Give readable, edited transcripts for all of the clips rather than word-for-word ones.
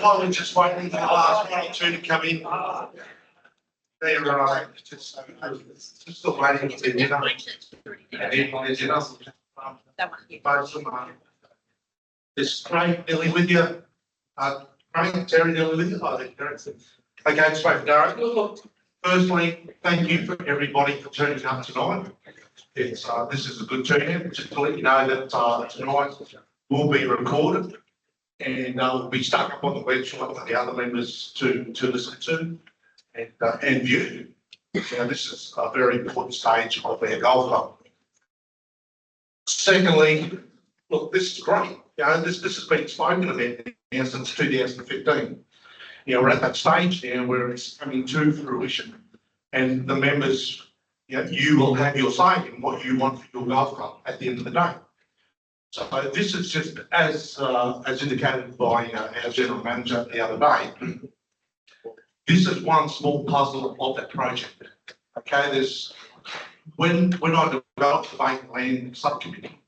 While we're just waiting for the last one or two to come in, they're just still waiting for their dinner. And even on their dinner, both of them. Is Craig nearly with you? Craig, Terry nearly with you? Oh, Terry's okay, straight for Darius. Look, firstly, thank you for everybody for turning up tonight. It's this is a good turnout. Just to let you know that tonight will be recorded and will be stuck up on the website for the other members to listen to and view. So this is a very important stage of their golf club. Secondly, look, this is great. You know, this has been spoken about now since 2015. You know, we're at that stage now where it's coming to fruition, and the members, you know, you will have your say in what you want for your golf club at the end of the day. So this is just as indicated by our general manager the other day. This is one small puzzle of that project. Okay, there's when I developed the vacant land subcommittee,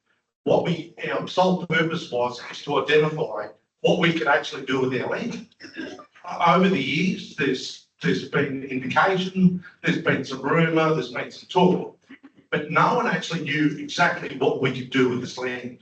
our sole purpose was to identify what we could actually do with our land. Over the years, there's been indication, there's been some rumour, there's been some talk, but no one actually knew exactly what we could do with this land.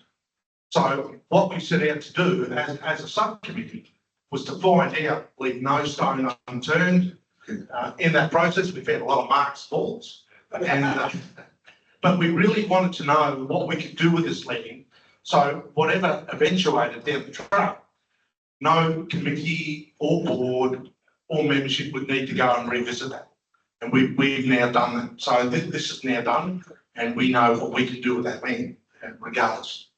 So what we set out to do as a subcommittee was to find out, leave no stone unturned. In that process, we found a lot of marks, faults, but we really wanted to know what we could do with this land. So whatever eventuated down the track, no committee or board or membership would need to go and revisit that. And we've now done that. So this is now done, and we know what we can do with that land, regardless.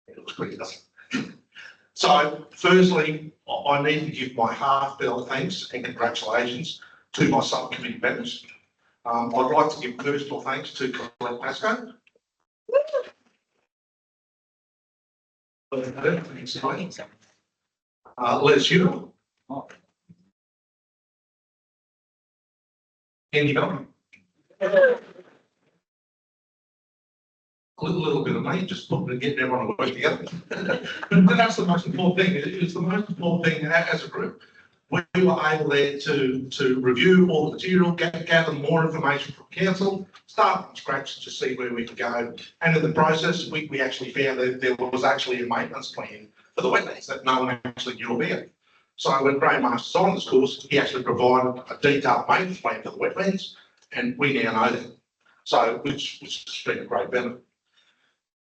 It looks pretty, doesn't it? So firstly, I need to give my heartfelt thanks and congratulations to my subcommittee members. I'd like to give personal thanks to Colette Pascoe. Les Hewell. Andy Bellman. A little bit of money, just getting everyone to work together. But that's the most important thing. It's the most important thing as a group. We were able there to review all the material, gather more information from council, start from scratch to see where we could go. And in the process, we actually found that there was actually a maintenance plan for the wetlands that no one actually knew about. So when Graham Masters on this course, he actually provided a detailed maintenance plan for the wetlands, and we now know that. So which has been a great benefit.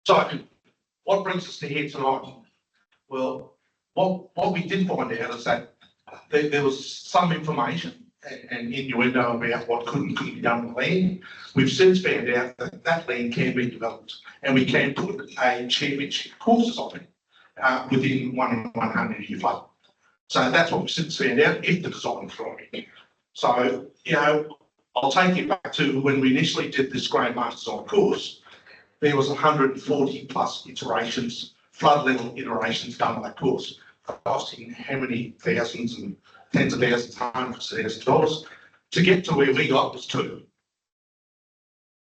So what brings us to here tonight? Well, what we did find out is that there was some information and innuendo about what couldn't be done with land. We've since found out that that land can be developed, and we can put a championship courses on it within 100-year flood. So that's what we've since found out if the design's right. So, you know, I'll take you back to when we initially did this Grade Masters on course. There was 140 plus iterations, flood level iterations done on that course, costing how many thousands and tens of thousands, hundreds of thousands of dollars. To get to where we got was 2.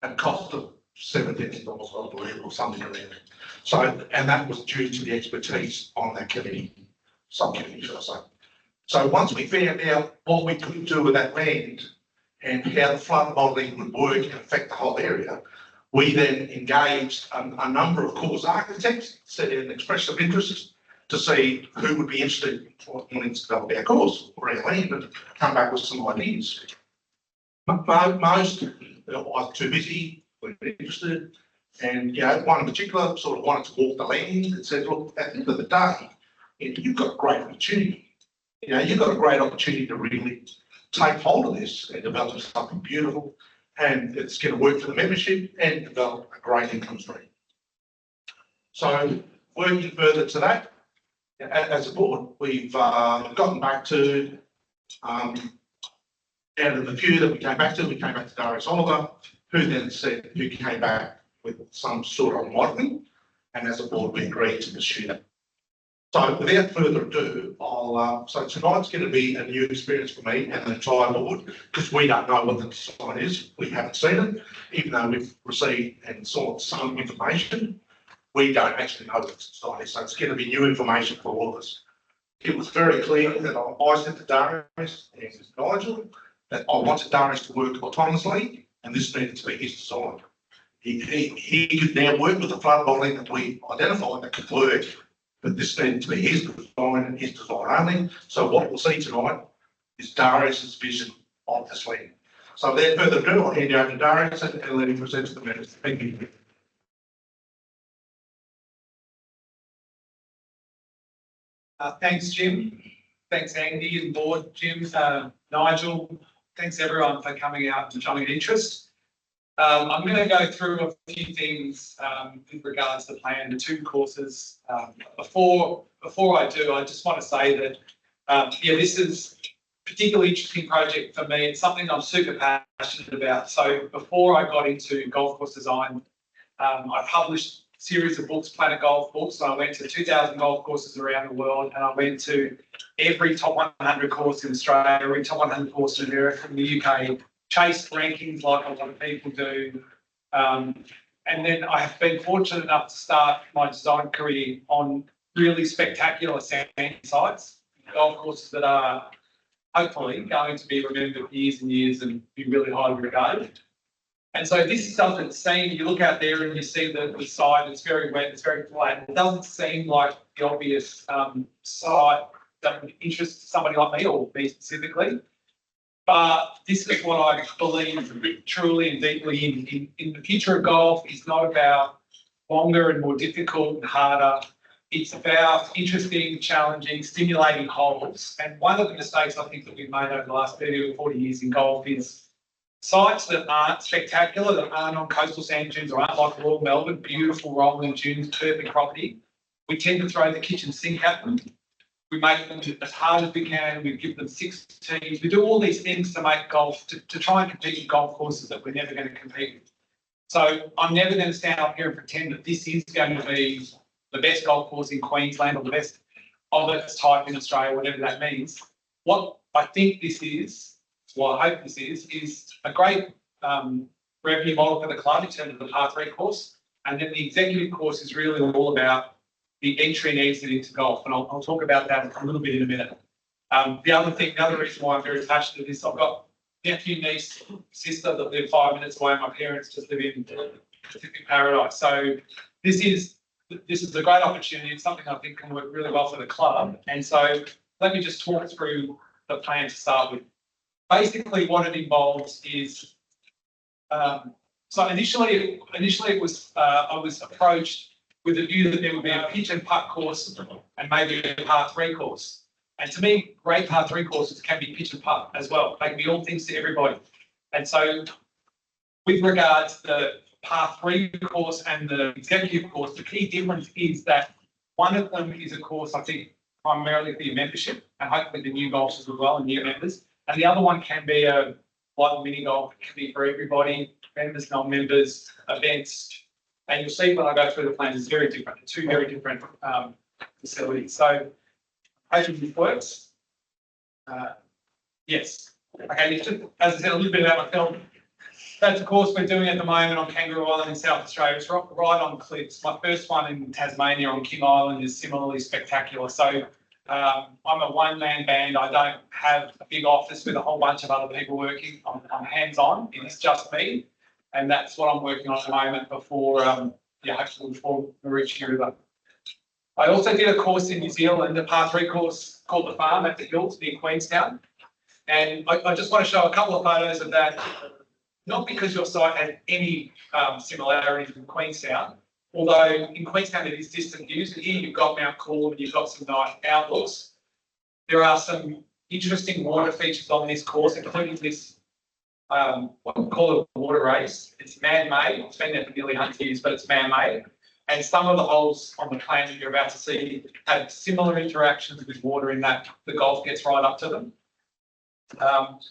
It cost of $7,000, I believe, or something around it. So, and that was due to the expertise on that committee, subcommittee, should I say. So once we found out what we could do with that land and how the flood modelling would work and affect the whole area, we then engaged a number of course architects, set in an expression of interest to see who would be interested in wanting to develop our course or our land and come back with some ideas. Most were too busy, weren't interested, and you know, one in particular sort of wanted to walk the land and said, look, at the end of the day, you've got a great opportunity. You know, you've got a great opportunity to really take hold of this and develop something beautiful, and it's going to work for the membership and develop a great income stream. So working further to that, as a board, we've gotten back to, out of the few that we came back to Darius Oliver, who then said, who came back with some sort of modelling, and as a board we agreed to pursue that. So without further ado, so tonight's going to be a new experience for me and the entire board, because we don't know what the design is. We haven't seen it, even though we've received and sought some information. we don't actually know the society, so it's going to be new information for all of us. It was very clear that I said to Darius, and he's knowledgeable, that I wanted Darius to work autonomously, and this needed to be his design. He could now work with the flood modelling that we identified that could work, but this needed to be his design and his design only. So what we'll see tonight is Darius's vision of this land. So without further ado, I'll hand you over to Darius and let him present to the members. Thank you. Thanks, Jim. Thanks, Andy and board, Jim, Nigel. Thanks, everyone, for coming out and showing an interest. I'm going to go through a few things with regards to the plan, the two courses. Before I do, I just want to say that, this is a particularly interesting project for me. It's something I'm super passionate about. So before I got into golf course design, I published series of books, Planet Golf books. And I went to 2,000 golf courses around the world, and I went to every top 100 course in Australia, every top 100 course in America, in the UK, chased rankings like a lot of people do. And then I have been fortunate enough to start my design career on really spectacular sand sites, golf courses that are hopefully going to be remembered for years and years and be really highly regarded. And so this doesn't seem, you look out there and you see the site, it's very wet, it's very flat. It doesn't seem like the obvious site that would interest somebody like me or me specifically. But this is what I believe truly and deeply in the future of golf is not about longer and more difficult and harder. It's about interesting, challenging, stimulating holes. And one of the mistakes I think that we've made over the last 30 or 40 years in golf is sites that aren't spectacular, that aren't on coastal sand dunes or aren't like Royal Melbourne, beautiful rolling dunes, perfect property. We tend to throw the kitchen sink at them. We make them as hard as we can. We give them 6 teams. We do all these things to make golf, to try and compete in golf courses that we're never going to compete with. So I'm never going to stand up here and pretend that this is going to be the best golf course in Queensland or the best of its type in Australia, whatever that means. What I think this is, what I hope this is a great revenue model for the club in terms of the par 3 course. And then the executive course is really all about the entry and exit into golf. And I'll talk about that a little bit in a minute. The other reason why I'm very passionate is I've got nephew, niece, sister that live 5 minutes away. My parents just live in Pacific Paradise. So this is a great opportunity. It's something I think can work really well for the club. And so let me just talk through the plan to start with. Basically, what it involves is, so initially it was I was approached with a view that there would be a pitch and putt course and maybe a par 3 course. And to me, great par 3 courses can be pitch and putt as well. They can be all things to everybody. And so, with regards to the par 3 course and the executive course, the key difference is that one of them is a course, I think, primarily for your membership and hopefully the new golfers as well and new members. And the other one can be a like mini golf, it can be for everybody, members, non-members, events. And you'll see when I go through the plans, it's very different, 2 very different facilities. So hopefully this works. Yes. Okay, just, as I said, a little bit about my film. That's a course we're doing at the moment on Kangaroo Island in South Australia. It's right on cliffs. My first one in Tasmania on King Island is similarly spectacular. So I'm a one-man band. I don't have a big office with a whole bunch of other people working. I'm hands-on. It is just me. And that's what I'm working on at the moment before, hopefully before Maroochy River. I also did a course in New Zealand, a par 3 course called The Farm at the Hills near Queenstown. And I just want to show a couple of photos of that, not because your site has any similarities with Queenstown, although in Queenstown it is distant views, and here you've got Mount Coolum and you've got some nice outlooks. There are some interesting water features on this course, including this, what we call a water race. It's man-made. It's been there for nearly 100 years, but it's man-made. And some of the holes on the plan that you're about to see have similar interactions with water in that the golf gets right up to them.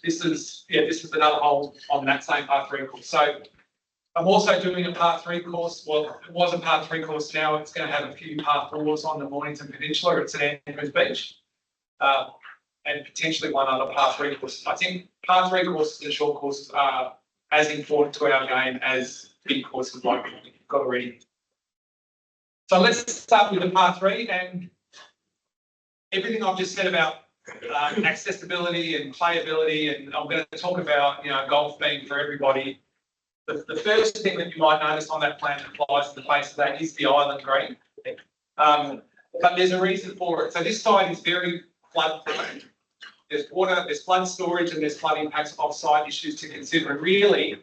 This is another hole on that same par 3 course. So I'm also doing a par 3 course. Well, it was a par 3 course. Now it's going to have a few par 4s on the Mornington Peninsula at St Andrews Beach, and potentially one other par 3 course. I think par 3 courses and short courses are as important to our game as big courses like we've got already. So let's start with the par 3, and everything I've just said about accessibility and playability, and I'm going to talk about golf being for everybody. The first thing that you might notice on that plan that applies to the face of that is the island green. But there's a reason for it. So this side is very flood prone. There's water, there's flood storage, and there's flood impacts off-site issues to consider. And really,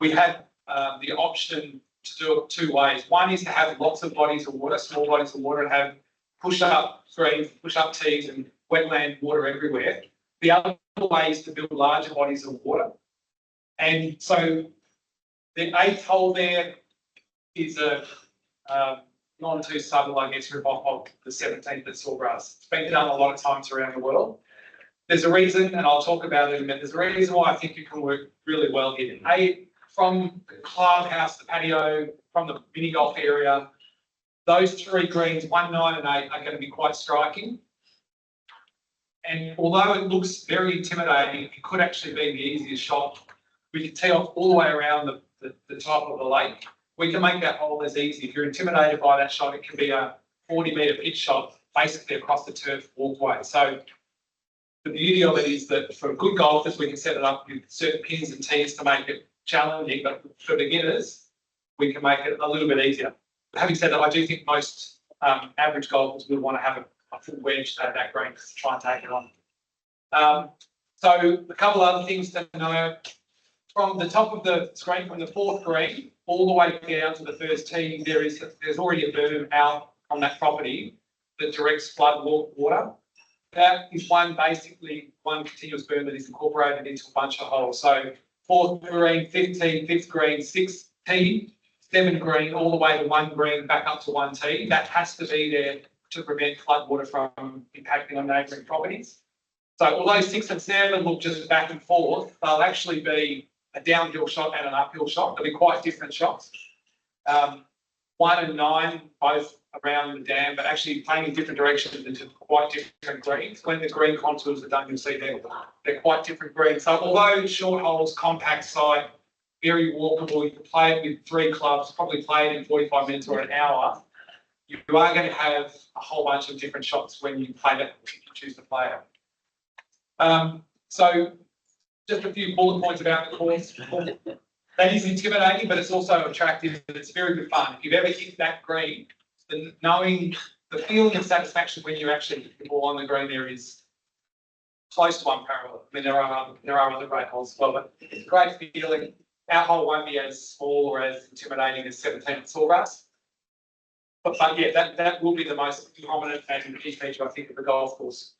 we have the option to do it 2 ways. One is to have lots of bodies of water, small bodies of water, and have push-up greens, push-up tees, and wetland water everywhere. The other way is to build larger bodies of water. And so the 8th hole there is a non-2 subtle, I guess, rip-off of the 17th at Sawgrass. It's been done a lot of times around the world. There's a reason, and I'll talk about it in a minute. There's a reason why I think it can work really well here. From the clubhouse, the patio, from the mini golf area, those 3 greens, 1, 9 and 8, are going to be quite striking. And although it looks very intimidating, it could actually be the easiest shot. We can tee off all the way around the top of the lake. We can make that hole as easy. If you're intimidated by that shot, it can be a 40-metre pitch shot basically across the turf walkway. So the beauty of it is that for good golfers, we can set it up with certain pins and tees to make it challenging, but for beginners, we can make it a little bit easier. Having said that, I do think most average golfers will want to have a full wedge at that green to try and take it on. So a couple other things to know. From the top of the screen, from the 4th green, all the way down to the first tee, there's already a berm out on that property that directs flood water. That is basically one continuous berm that is incorporated into a bunch of holes. So 4th green, 5th tee, 5th green, 6th tee, 7th green, all the way to 1 green, back up to 1 tee. That has to be there to prevent flood water from impacting on neighbouring properties. So although 6 and 7 look just back and forth, they'll actually be a downhill shot and an uphill shot. They'll be quite different shots. 1 and 9, both around the dam, but actually playing in different directions into quite different greens. When the green contours are done, you'll see they're quite different greens. So although short holes, compact side, very walkable, you can play it with 3 clubs, probably play it in 45 minutes or an hour, you are going to have a whole bunch of different shots when you play that, if you choose to play it. So just a few bullet points about the course. That is intimidating, but it's also attractive and it's very good fun. If you've ever hit that green, then knowing the feeling of satisfaction when you actually hit the ball on the green there is close to unparalleled. I mean, there are other great holes as well, but it's a great feeling. Our hole won't be as small or as intimidating as 17 at Sawgrass. But yeah, that will be the most prominent and key feature, I think, of the golf course.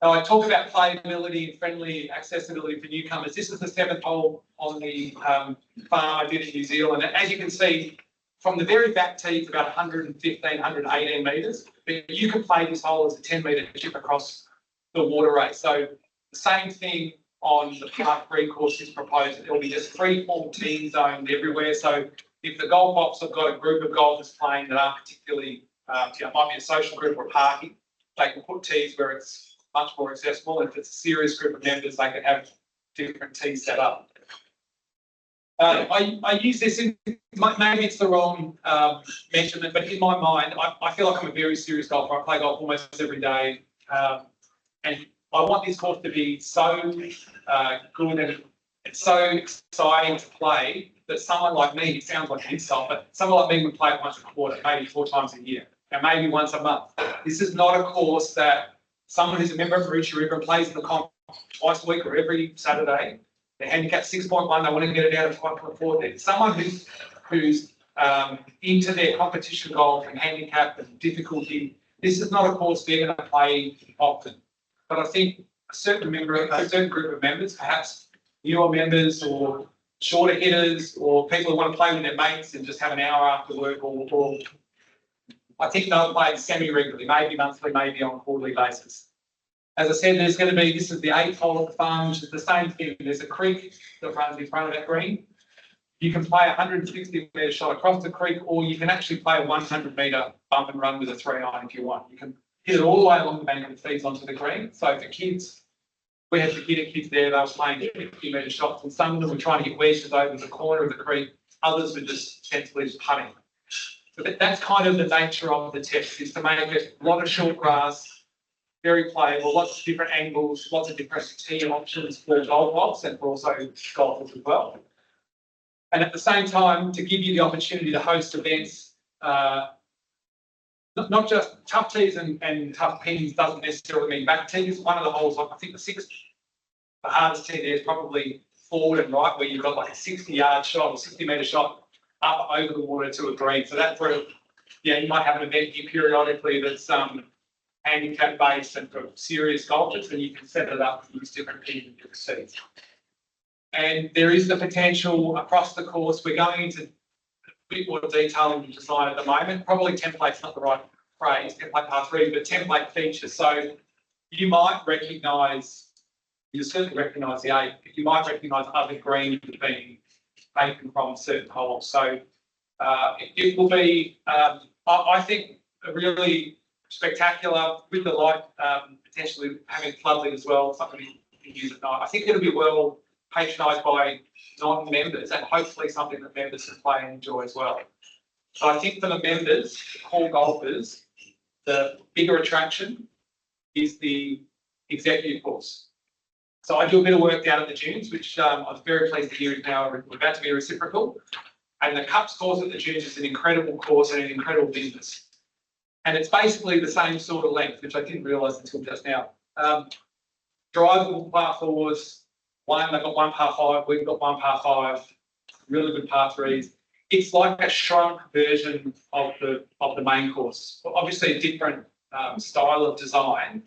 Now, I talk about playability and friendly accessibility for newcomers. This is the 7th hole on the farm I did in New Zealand. And as you can see, from the very back tee, it's about 115, 118 metres. But you can play this hole as a 10-metre chip across the water race. So the same thing on the par 3 course is proposed. There will be just free-form tee zones everywhere. So if the golf ops have got a group of golfers playing that aren't particularly, it might be a social group or a party, they can put tees where it's much more accessible. And if it's a serious group of members, they can have different tees set up. I use this in, maybe it's the wrong measurement, but in my mind, I feel like I'm a very serious golfer. I play golf almost every day. And I want this course to be so good and it's so exciting to play that someone like me, it sounds like an insult, but someone like me would play it once a quarter, maybe 4 times a year, and maybe once a month. This is not a course that someone who's a member of Maroochy River and plays in the comp twice a week or every Saturday, they're handicapped 6.1, they want to get it out of 5.4. Someone who's into their competition golf and handicap and difficulty, this is not a course they're going to play often. But I think a certain group of members, perhaps newer members or shorter hitters or people who want to play with their mates and just have an hour after work or I think they'll play semi-regularly, maybe monthly, maybe on a quarterly basis. As I said, there's going to be, this is the 8th hole of the farm, which is the same thing. There's a creek that runs in front of that green. You can play a 160-metre shot across the creek, or you can actually play a 100-metre bump and run with a 3-iron if you want. You can hit it all the way along the bank and it feeds onto the green. So for kids, we had beginner kids there, they were playing 50-metre shots, and some of them were trying to hit wedges over the corner of the creek. Others were just sensibly just putting. But that's kind of the nature of the test, is to make it a lot of short grass, very playable, lots of different angles, lots of different tee options for golf balls and for also golfers as well. And at the same time, to give you the opportunity to host events, not just tough tees and tough pins doesn't necessarily mean back tees. One of the holes, I think the hardest tee there is probably forward and right, where you've got like a 60-yard shot or 60-metre shot up over the water to a green. So that's where, yeah, you might have an event here periodically that's handicap based and for serious golfers, and you can set it up with different pins and different seats. And there is the potential across the course. We're going into a bit more detail in the design at the moment. Probably template's not the right phrase, template par 3, but template features. So you might recognise, you certainly recognise the 8, but you might recognise other greens being taken from certain holes. So it will be, I think, a really spectacular, with the light potentially having floodlight as well, something you can use at night. I think it'll be well patronised by non-members, and hopefully something that members can play and enjoy as well. So I think for the members, the core golfers, the bigger attraction is the executive course. So I do a bit of work down at the Dunes, which I was very pleased to hear is now about to be reciprocal. And the Cups course at the Dunes is an incredible course and an incredible business. And it's basically the same sort of length, which I didn't realise until just now. Drivable par 4s, they've got one par 5, we've got one par 5, really good par 3s. It's like a shrunk version of the main course. Obviously a different style of design,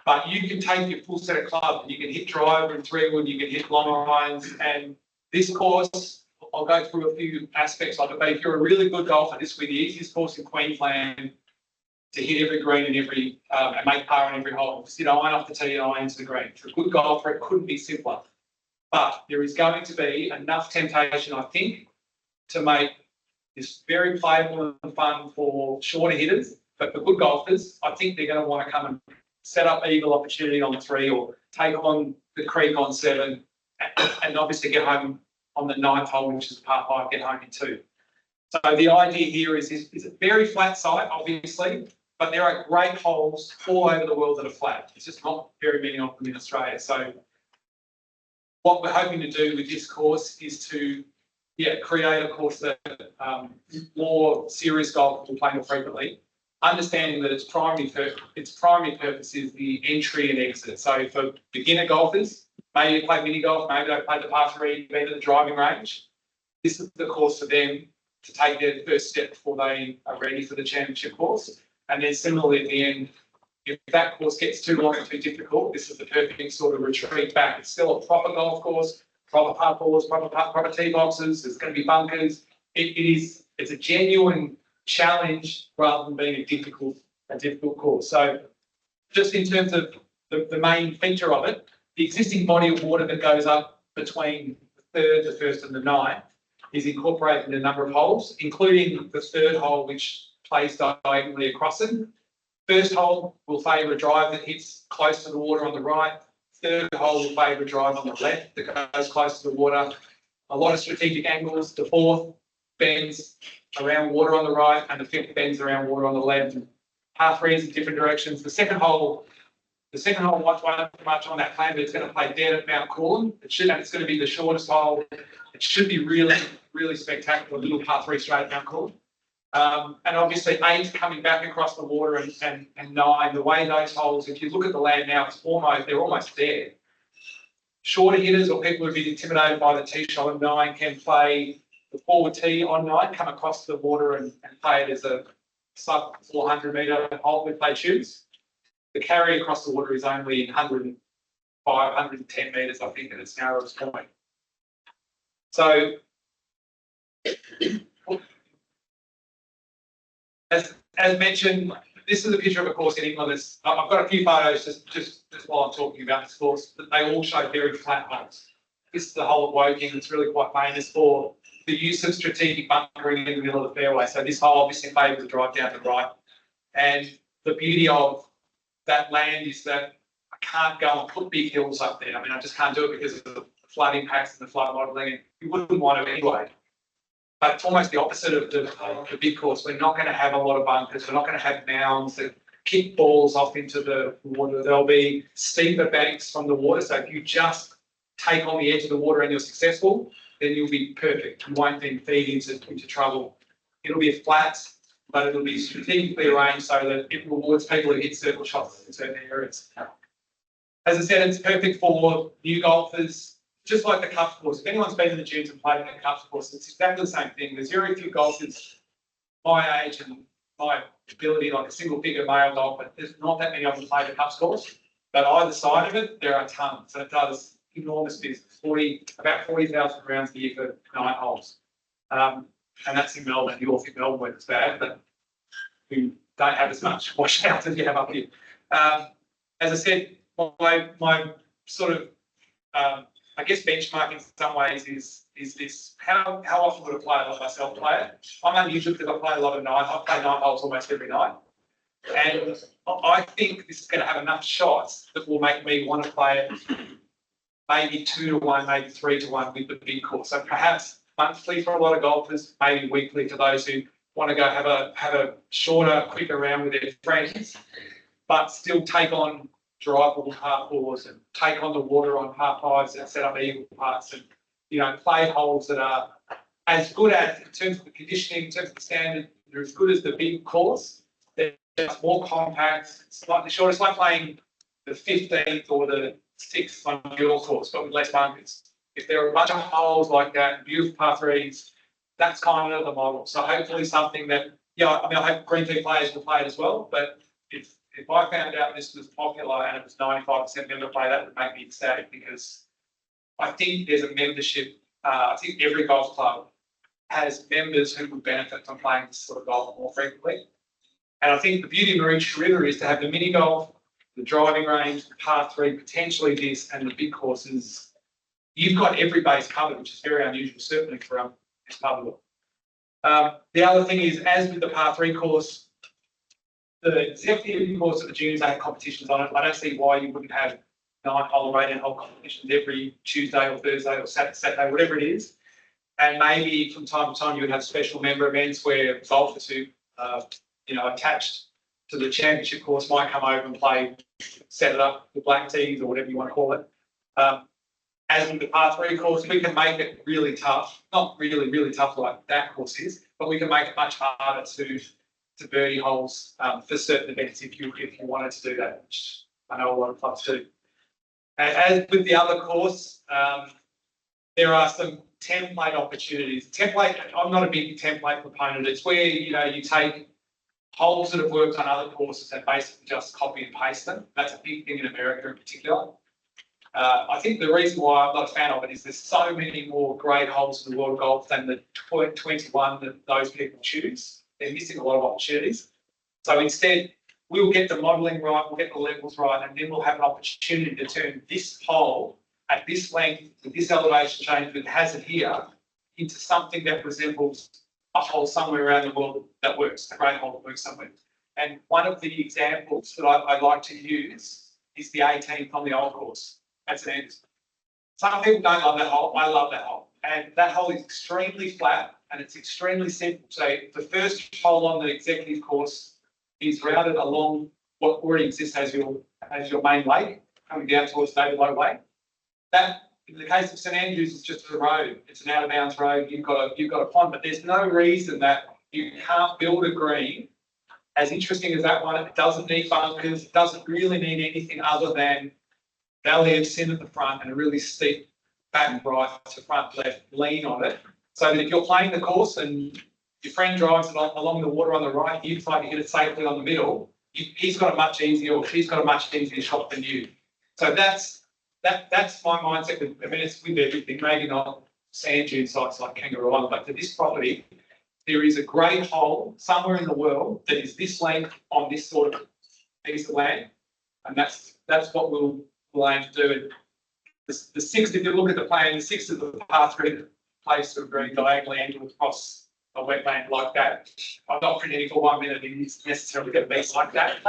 but you can take your full set of clubs, you can hit driver and 3-wood, you can hit long irons, and this course, I'll go through a few aspects of it, but if you're a really good golfer, this will be the easiest course in Queensland to hit every green and every and make par on every hole. Just iron off the tee and iron to the green. For a good golfer, it couldn't be simpler. But there is going to be enough temptation, I think, to make this very playable and fun for shorter hitters. But for good golfers, I think they're going to want to come and set up eagle opportunity on 3 or take on the creek on 7 and obviously get home on the 9th hole, which is par 5, get home in 2. So the idea here is a very flat site, obviously, but there are great holes all over the world that are flat. It's just not very many of them in Australia. So what we're hoping to do with this course is to create a course that more serious golfers will play more frequently, understanding that its primary purpose is the entry and exit. So for beginner golfers, maybe they play mini golf, maybe they play the par 3, been to the driving range. This is the course for them to take their first step before they are ready for the championship course. And then similarly at the end, if that course gets too long and too difficult, this is the perfect sort of retreat back. It's still a proper golf course, proper par 4s, proper tee boxes. There's going to be bunkers. It's a genuine challenge rather than being a difficult course. So just in terms of the main feature of it, the existing body of water that goes up between the 3rd, the 1st and the 9th is incorporated in a number of holes, including the 3rd hole, which plays diagonally across it. 1st hole will favour a drive that hits close to the water on the right. 3rd hole will favour a drive on the left that goes close to the water. A lot of strategic angles. The 4th bends around water on the right and the 5th bends around water on the left. Par 3s in different directions. The second hole won't much on that plan, but it's going to play dead at Mount Coolum. It's going to be the shortest hole. It should be really, really spectacular. Little par 3 straight at Mount Coolum. And obviously 8 coming back across the water and 9, the way those holes, if you look at the land now, they're almost there. Shorter hitters or people who've been intimidated by the tee shot on 9 can play the forward tee on 9, come across the water and play it as a sub 400 metre hole if they choose. The carry across the water is only 105, 110 metres, I think, at its narrowest point. So, as mentioned, this is a picture of a course in England. I've got a few photos just while I'm talking about this course, but they all show very flat holes. This is the hole at Woking. It's really quite famous for the use of strategic bunkering in the middle of the fairway. So this hole obviously favours the drive down to the right. And the beauty of that land is that I can't go and put big hills up there. I mean, I just can't do it because of the flood impacts and the flood modelling. You wouldn't want to anyway. but it's almost the opposite of the big course. We're not going to have a lot of bunkers. We're not going to have mounds that kick balls off into the water. There'll be steeper banks from the water. So if you just take on the edge of the water and you're successful, then you'll be perfect. You won't then feed into trouble. It'll be flat, but it'll be strategically arranged so that it rewards people who hit certain shots in certain areas. As I said, it's perfect for new golfers, just like the Cups course. If anyone's been in the dunes and played the Cups course, it's exactly the same thing. There's very few golfers my age and my ability, like a single figure male golfer, there's not that many of them play the Cups course. But either side of it, there are tons. So it does enormous business, about 40,000 rounds a year for 9 holes. And that's in Melbourne. You all think Melbourne where it's bad, but we don't have as much washout as you have up here. As I said, my sort of, I guess, benchmark in some ways is this: how often would a player like myself play it? I'm unusual because I play a lot of I play 9 holes almost every night, and I think this is going to have enough shots that will make me want to play it maybe 2 to 1, maybe 3 to 1 with the big course. So perhaps monthly for a lot of golfers, maybe weekly for those who want to go have a shorter, quicker round with their friends, but still take on drivable par fours and take on the water on par fives and set up eagle parts and, play holes that are as good as, in terms of the conditioning, in terms of the standard, they're as good as the big course. They're just more compact, slightly shorter. It's like playing the 15th or the 6th on your course, but with less bunkers. If there are a bunch of holes like that, beautiful par threes, that's kind of the model. So hopefully something that, I hope Green Tea players will play it as well, but if I found out this was popular and it was 95% member play, that would make me ecstatic, because I think there's a membership. I think every golf club has members who would benefit from playing this sort of golf more frequently. And I think the beauty of Maroochy River is to have the mini golf, the driving range, the par 3, potentially this, and the big courses. You've got every base covered, which is very unusual, certainly for this part of the world. The other thing is, as with the par 3 course, the executive course at the juniors have competitions on it. I don't see why you wouldn't have 9-hole or 18-hole competitions every Tuesday or Thursday or Saturday, whatever it is. And maybe from time to time you would have special member events where golfers who attached to the championship course might come over and play, set it up with black tees or whatever you want to call it. As with the par 3 course, we can make it really tough, not really, really tough like that course is, but we can make it much harder to birdie holes for certain events if you wanted to do that, which I know a lot of clubs do. As with the other course, there are some template opportunities. I'm not a big template proponent. It's where you take holes that have worked on other courses and basically just copy and paste them. That's a big thing in America in particular. I think the reason why I'm not a fan of it is there's so many more great holes in the world of golf than the 21 that those people choose. They're missing a lot of opportunities. So instead, we'll get the modelling right, we'll get the levels right, and then we'll have an opportunity to turn this hole at this length, with this elevation change that has it here, into something that resembles a hole somewhere around the world that works, a great hole that works somewhere. And one of the examples that I like to use is the 18th on the old course. That's an end. Some people don't love that hole. I love that hole. And that hole is extremely flat and it's extremely simple. So the first hole on the executive course is routed along what already exists as your main lake, coming down towards David Low Lake. That, in the case of St Andrews, is just a road. It's an out of bounds road. You've got a pond, but there's no reason that you can't build a green as interesting as that one. It doesn't need bunkers. It doesn't really need anything other than valley of sin at the front and a really steep back right to front left lean on it. So that if you're playing the course and your friend drives it along the water on the right, you try to hit it safely on the middle, he's got a much easier, or she's got a much easier shot than you. So that's my mindset. I mean, it's with everything, maybe not sand dune sites like Kangaroo Island, but for this property, there is a great hole somewhere in the world that is this length on this sort of piece of land, and that's what we'll aim to do. And the 6th, if you look at the plan, the 6th is the par 3 place to a green diagonally angled across a wetland like that. I'm not pretending for 1 minute it's necessarily going to be like that.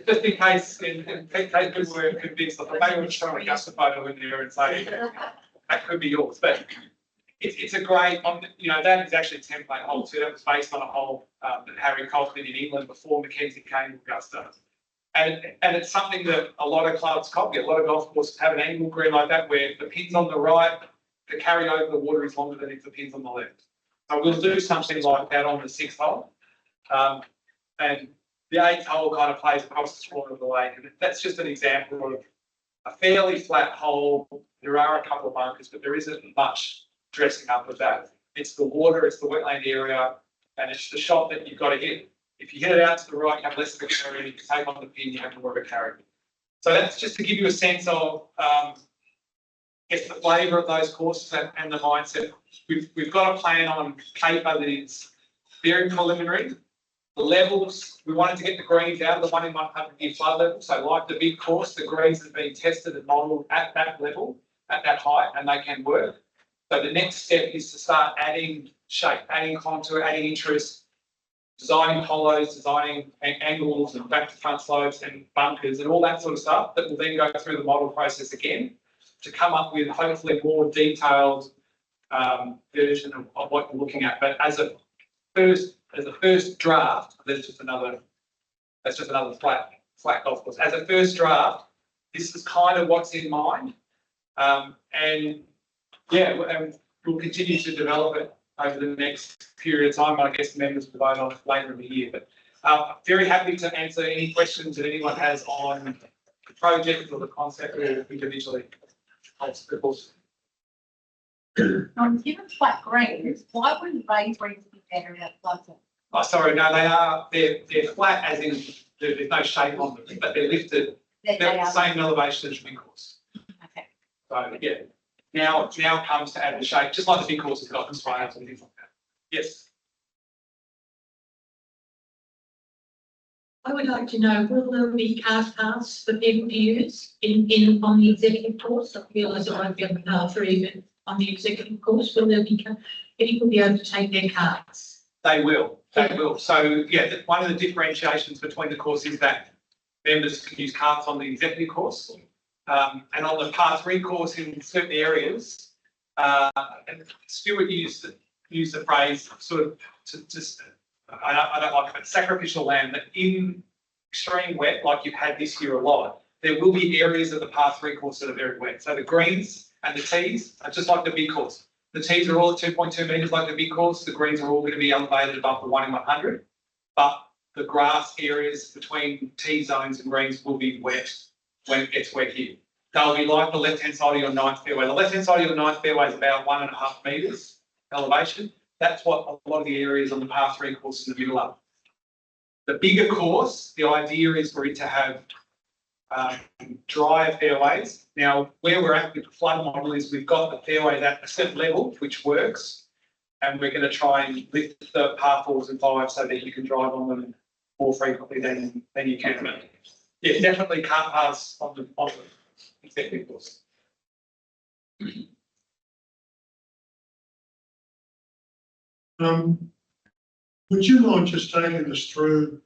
Just in case people were convinced, I thought maybe we'll just try to adjust the photo in there and say that could be yours. But it's a great, that is actually a template hole too. That was based on a hole that Harry Colt did in England before Mackenzie came to Augusta. And it's something that a lot of clubs copy. A lot of golf courses have an angle green like that where the pin's on the right, the carry over the water is longer than if the pin's on the left. So we'll do something like that on the 6th hole. And the 8th hole kind of plays across the corner of the lake. And that's just an example of a fairly flat hole. There are a couple of bunkers, but there isn't much dressing up of that. It's the water, it's the wetland area, and it's the shot that you've got to hit. If you hit it out to the right, you have less of a carry. If you take on the pin, you have more of a carry. So that's just to give you a sense of, the flavour of those courses and the mindset. We've got a plan on paper that is very preliminary. The levels, we wanted to get the greens out of the 1 in 100 year flood level. So like the big course, the greens have been tested and modelled at that level, at that height, and they can work. So the next step is to start adding shape, adding contour, adding interest, designing hollows, designing angles and back to front slopes and bunkers and all that sort of stuff that will then go through the model process again to come up with hopefully a more detailed version of what you're looking at. But as a first draft, that's just another flat golf course. As a first draft, this is kind of what's in mind. And we'll continue to develop it over the next period of time. I guess the members will vote on it later in the year. But very happy to answer any questions that anyone has on the project or the concept or individually. Given flat greens, why wouldn't raised greens be better at flood zone? Oh, sorry, no, they're flat as in there's no shape on them, but they're lifted. They're the same elevation as the big course. Okay. So yeah. Now comes to add the shape, just like the big course has got the sprays and things like that. Yes. I would like to know, will there be car paths for people to use on the executive course? I realise it won't be on the par 3, but on the executive course, will there be people be able to take their carts? They will. So yeah, one of the differentiations between the course is that members can use carts on the executive course, and on the par 3 course in certain areas. And Stuart used the phrase sort of I don't like it, but sacrificial land, that in extreme wet, like you've had this year a lot, there will be areas of the par 3 course that are very wet. So the greens and the tees are just like the big course. The tees are all at 2.2 metres like the big course. The greens are all going to be elevated above the 1 in 100. But the grass areas between tee zones and greens will be wet when it gets wet here. They'll be like the left-hand side of your 9th fairway. The left-hand side of your 9th fairway is about 1.5 metres elevation. That's what a lot of the areas on the par 3 course in the middle are. The bigger course, the idea is for it to have drier fairways. Now, where we're at with the flood model is we've got the fairways at a certain level, which works, and we're going to try and lift the par 4s and 5s so that you can drive on them more frequently than you can. But yeah, definitely car paths on the executive course. Would you mind just taking us through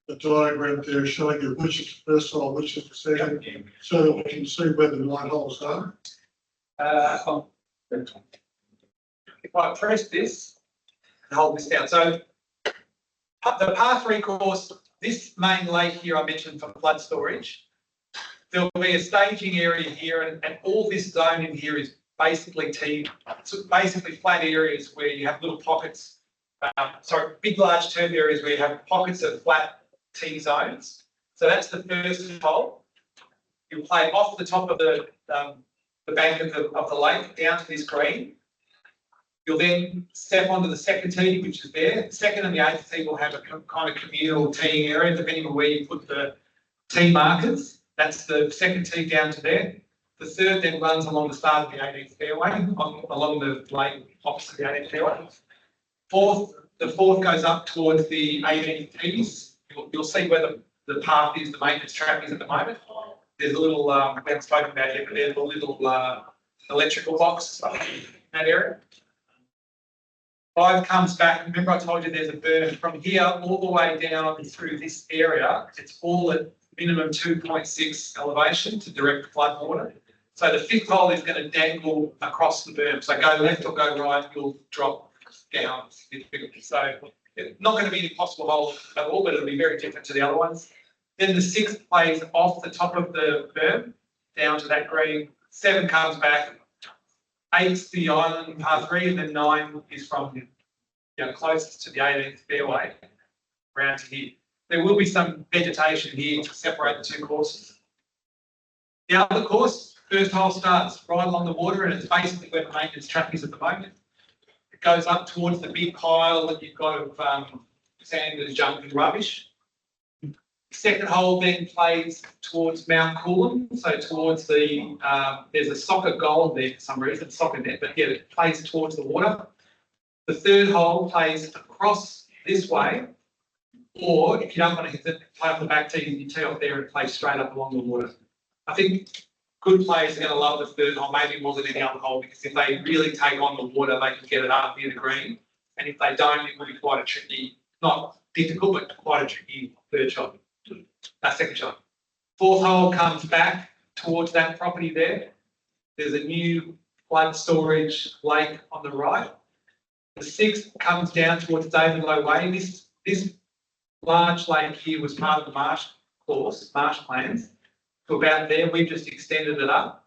the diagram there showing you which is the first hole, which is the second, so that we can see where the 9 holes are? If I press this and hold this down. So the par 3 course, this main lake here I mentioned for flood storage, there'll be a staging area here, and all this zone in here is basically flat areas where you have little pockets, big large turf areas where you have pockets of flat tee zones. So that's the first hole. You'll play off the top of the bank of the lake down to this green. You'll then step onto the second tee, which is there. The second and the 8th tee will have a kind of communal teeing area, depending on where you put the tee markers. That's the second tee down to there. The third then runs along the start of the 18th fairway, along the lake opposite the 18th fairway. The fourth goes up towards the 18th tees. You'll see where the path is, the maintenance track is at the moment. There's a little, we haven't spoken about it, but there's a little electrical box in that area. 5 comes back. Remember I told you there's a burn from here all the way down through this area. It's all at minimum 2.6 elevation to direct flood water. So the fifth hole is going to dangle across the berm. So go left or go right, you'll drop down significantly. So it's not going to be an impossible hole at all, but it'll be very different to the other ones. Then the sixth plays off the top of the berm down to that green. 7 comes back. 8's the island par 3, and then 9 is from closest to the 18th fairway around to here. There will be some vegetation here to separate the two courses. The other course, first hole starts right along the water, and it's basically where the maintenance track is at the moment. It goes up towards the big pile that you've got of sand and junk and rubbish. Second hole then plays towards Mount Coolum, so towards the, there's a soccer goal there for some reason, soccer net, but yeah, it plays towards the water. The third hole plays across this way, or if you don't want to hit it, play off the back tee, you tee off there and play straight up along the water. I think good players are going to love the third hole, maybe more than any other hole, because if they really take on the water, they can get it up near the green. And if they don't, it will be quite a tricky, not difficult, but quite a tricky third shot. Second shot. Fourth hole comes back towards that property there. There's a new flood storage lake on the right. The sixth comes down towards David Low Way. This large lake here was part of the marsh course, marsh plans. To about there, we've just extended it up.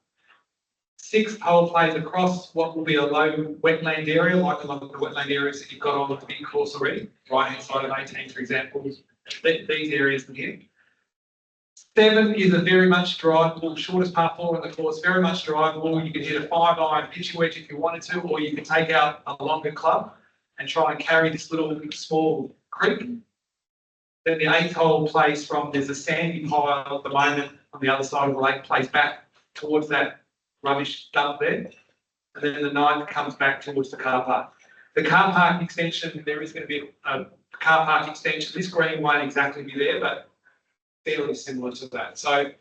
Sixth hole plays across what will be a low wetland area, like a lot of the wetland areas that you've got on the big course already. Right hand side of 18, for example, these areas in here. 7 is a very much drivable, shortest par 4 on the course, very much drivable. You can hit a 5-iron pitching wedge if you wanted to, or you can take out a longer club and try and carry this little small creek. Then the 8th hole plays from, there's a sandy pile at the moment on the other side of the lake, plays back towards that rubbish dump there. And then the 9th comes back towards the car park. The car park extension, there is going to be a car park extension. This green won't exactly be there, but fairly similar to that. So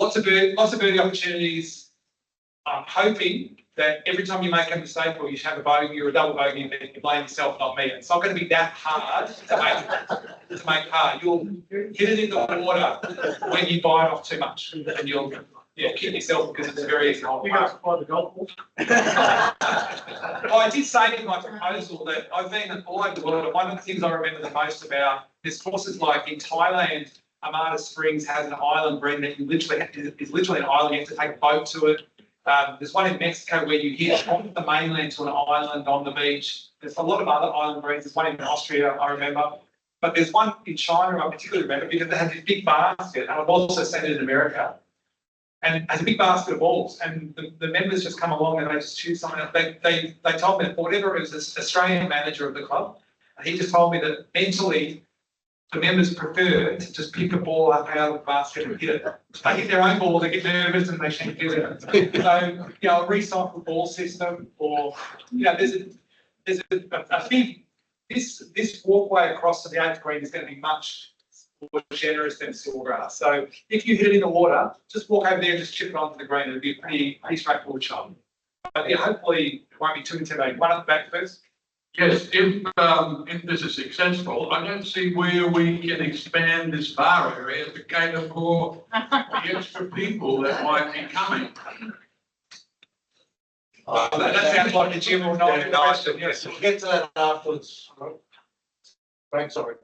lots of birdie opportunities. I'm hoping that every time you make a mistake or you have a bogey or a double bogey, you blame yourself, not me. It's not going to be that hard to make par. You'll hit it in the water when you bite off too much, and you'll kick yourself because it's a very easy hole. You guys buy the golf ball? I did say in my proposal that I've been all over the world, and one of the things I remember the most about this courses like in Thailand, Amata Springs has an island green that is literally an island. You have to take a boat to it. There's one in Mexico where you hit off the mainland to an island on the beach. There's a lot of other island greens. There's one in Austria, I remember. But there's one in China I particularly remember because they have this big basket, and I've also seen it in America. And it has a big basket of balls, and the members just come along and they just choose something. They told me that for whatever it was, this Australian manager of the club, and he just told me that mentally the members prefer to just pick a ball up out of the basket and hit it. They hit their own ball, they get nervous and they shouldn't hit it. So, a recycled ball system, or, there's a big, this walkway across to the 8th green is going to be much more generous than Silvergrass. So if you hit it in the water, just walk over there and just chip it onto the green. It'll be a pretty straightforward shot. But hopefully it won't be too intimidating. One at the back first. Yes, if this is successful, I don't see where we can expand this bar area to cater for the extra people that might be coming. That sounds like a general question. Yes. We'll get to that afterwards. Frank, sorry.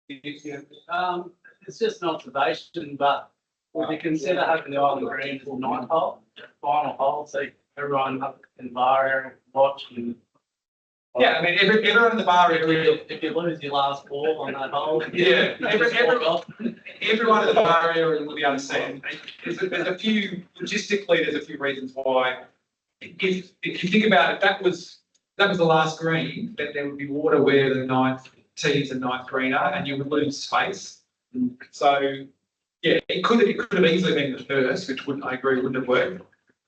It's just an observation, but would you consider having the island green as a 9th hole, final hole, so everyone up in the bar area can watch and. Yeah, I mean, everyone in the bar area. If you lose your last ball on that hole. Yeah, everyone in the bar area will be able to see it. There's a few, logistically, there's a few reasons why. If you think about it, that was the last green, then there would be water where the 9th tees and 9th green are, and you would lose space. So, yeah, it could have easily been the first, which I agree wouldn't have worked.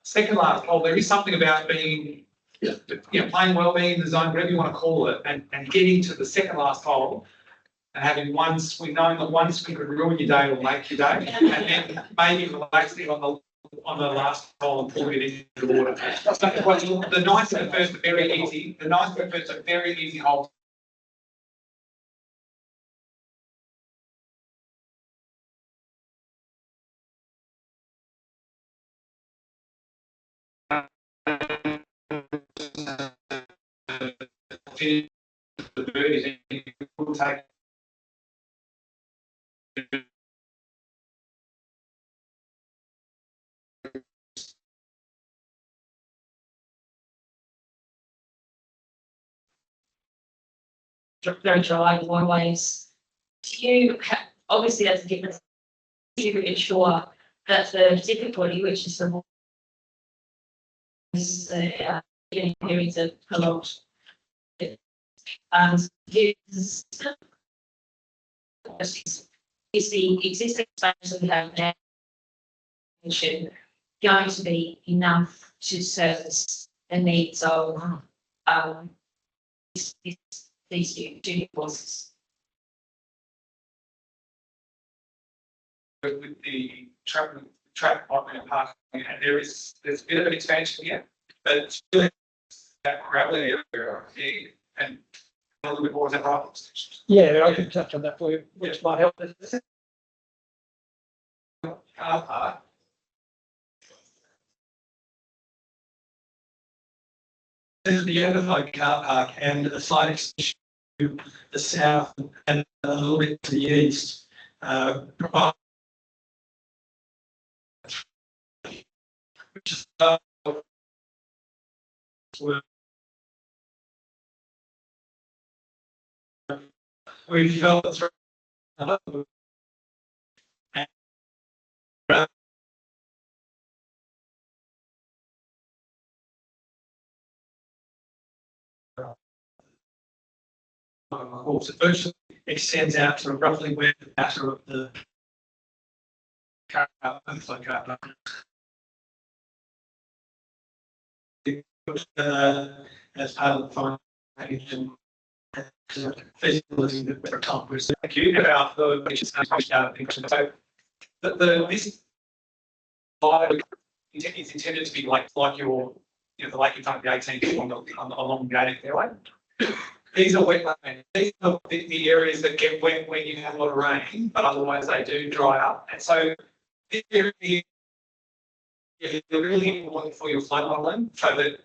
Second last hole, there is something about being, playing well, being in the zone, whatever you want to call it, and getting to the second last hole and having one swing, knowing that one swing could ruin your day or make your day, and then maybe relaxing on the last hole and pulling it into the water. The 9th and the 1st are very easy. The 9th and 1st are very easy holes finish the birdies, it will take. Don't drive waterways. Do you, obviously that's a difference. You ensure that the difficulty, which is the getting periods of prolonged. Is the existing space that we have now going to be enough to service the needs of these junior courses? With the track on park, and there's a bit of an expansion here, but it's still that gravity area and a little bit more of that parking station. Yeah, I can touch on that for you, which might help. Car park. There's the overflow car park and a slight extension to the south and a little bit to the east. Which is we felt through course, it virtually extends out to roughly where the matter of the car overflow car park. As part of the final package and feasibility that we're accomplished. Thank you. About the so this is intended to be like your the lake in front of the 18 along the Gaelic fairway. These are wetlands. These are the areas that get wet when you have a lot of rain, but otherwise they do dry up. And so this area is really important for your flood modelling, so that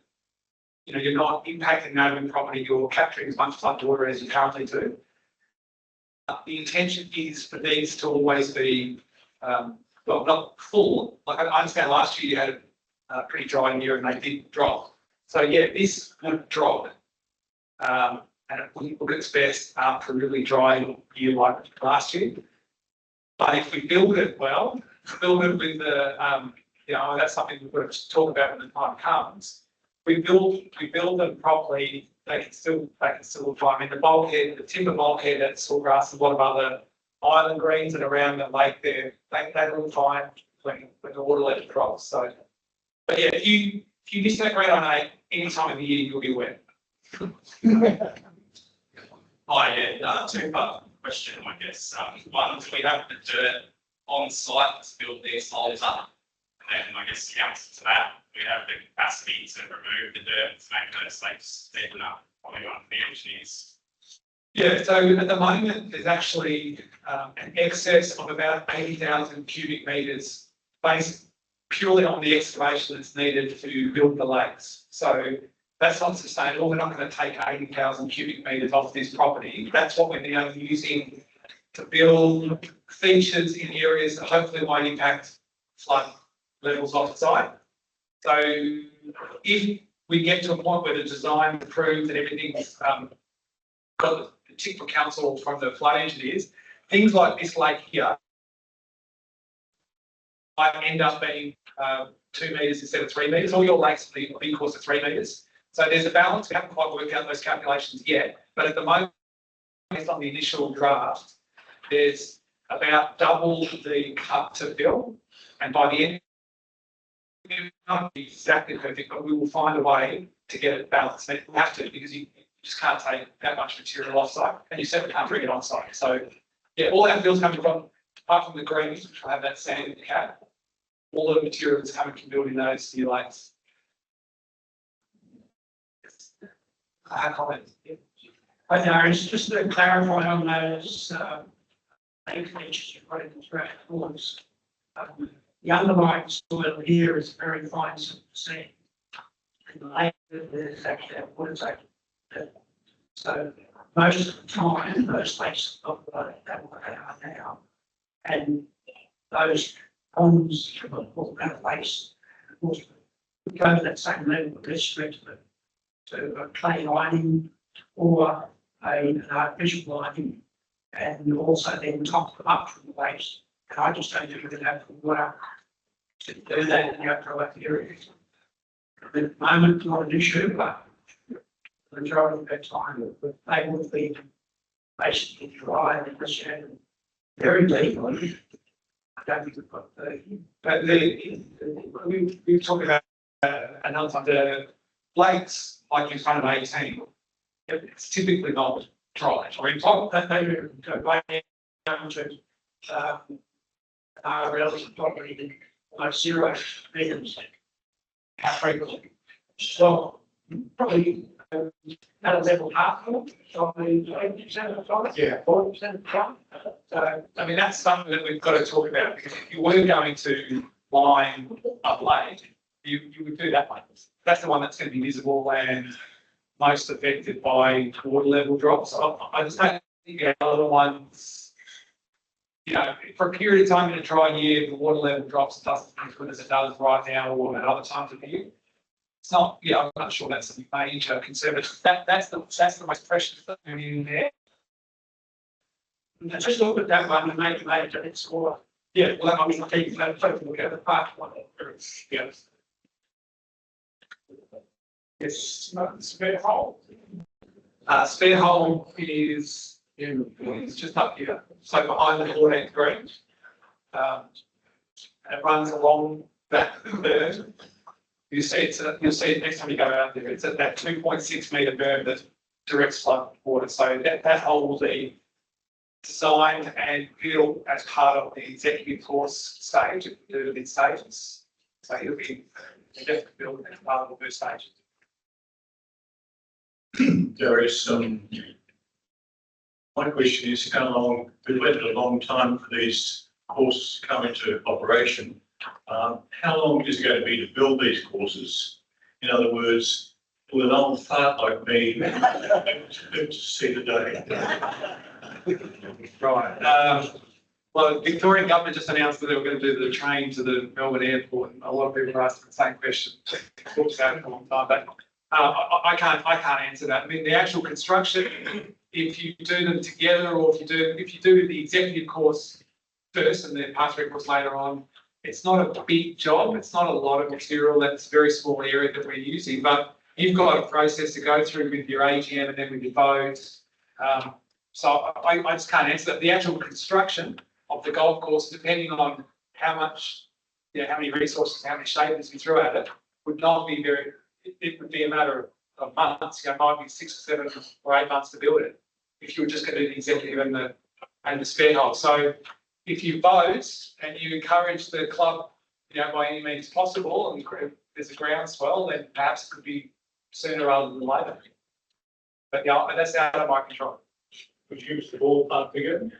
you're not impacting neighbouring property, you're capturing as much flood water as you currently do. The intention is for these to always be, well, not full. Like I understand last year you had a pretty dry year and they did drop. So yeah, this would drop, and it wouldn't look its best after a really dry year like last year. But if we build it well, build it with the, that's something we've got to talk about when the time comes. We build them properly, they can still dry. I mean, the timber bulkhead at Sawgrass and a lot of other island greens and around the lake there, they look fine when the water level drops. So, but yeah, if you miss that green on 8 any time of the year, you'll be wet. Hi, yeah, two-part question, I guess. One, we have the dirt on site to build these holes up. And then I guess the answer to that, we have the capacity to remove the dirt to make those lakes deep enough. Probably one of the engineers. Yeah, so at the moment, there's actually an excess of about 80,000 cubic metres based purely on the excavation that's needed to build the lakes. So that's not sustainable. We're not going to take 80,000 cubic metres off this property. That's what we're now using to build features in areas that hopefully won't impact flood levels off the site. So if we get to a point where the design approved and everything's got the tick for council from the flood engineers, things like this lake here might end up being 2 metres instead of 3 metres. All your lakes will be course of 3 metres. So there's a balance. We haven't quite worked out those calculations yet, but at the moment, based on the initial draft, there's about double the cut to fill, and by the end, it won't be exactly perfect, but we will find a way to get it balanced. And we have to, because you just can't take that much material off site, and you certainly can't bring it on site. So yeah, all our fill's coming from, apart from the greens, which will have that sand in the cap, all of the material that's coming from building those new lakes. Hi, Darius, just to clarify on those features you put in the draft rules. The underlying soil here is very fine sand. And the lake is actually, what is that? So most of the time, those places operate that way they are now. And those ponds are all out of place. Of course, we go to that same level of district to a clay lining or an artificial lining, and also then top them up from the base. And I just don't think we're going to have the water to do that in the outdoor areas. At the moment, it's not an issue, but the majority of the time, they would be basically dry and consumed very deeply. I don't think we've got But we talk about another time, the lakes, like in front of 18, it's typically not dry. I mean, that they go right down to relative property like 0 meters. How frequently? So probably at a level half of it, so 80% of the time. Yeah. 40% of the time. So, I mean, that's something that we've got to talk about, because if you were going to line a blade, you would do that one. That's the one that's going to be visible and most affected by water level drops. I just don't think the other ones, you know, for a period of time in a dry year, the water level drops doesn't as good as it does right now or at other times of the year. It's not, yeah, I'm not sure that's a major concern, but that's the most precious thing in there. Just look at that one and make it major, it's all. Yeah, well, I mean, take that, look at the part one. yeah. It's not a spare hole. Spare hole is it's just up here, so behind the Lord Green. It runs along that berm. You'll see it next time you go out there. It's at that 2.6 metre berm that directs flood water. So that hole will be designed and built as part of the executive course stage, the mid stages. So it'll be definitely built as part of the first stage. Darius, my question is how long, we've waited a long time for these courses to come into operation. How long is it going to be to build these courses? In other words, will an old fart like me live to see the day? Right. Well, the Victorian government just announced that they were going to do the train to the Melbourne airport, and a lot of people are asking the same question. Talked about it for a long time, but I can't answer that. I mean, the actual construction, if you do them together, or if you do the executive course first and the pathway course later on, it's not a big job. It's not a lot of material. That's a very small area that we're using, but you've got a process to go through with your AGM and then with your votes. So I just can't answer that. The actual construction of the golf course, depending on how much, how many resources, how many shapers you throw at it, would not be very. It would be a matter of months. It might be 6 or 7 or 8 months to build it if you were just going to do the executive and the spare hole. So if you vote and you encourage the club, by any means possible, and there's a groundswell, then perhaps it could be sooner rather than later. But that's out of my control. Would you use the ballpark figure?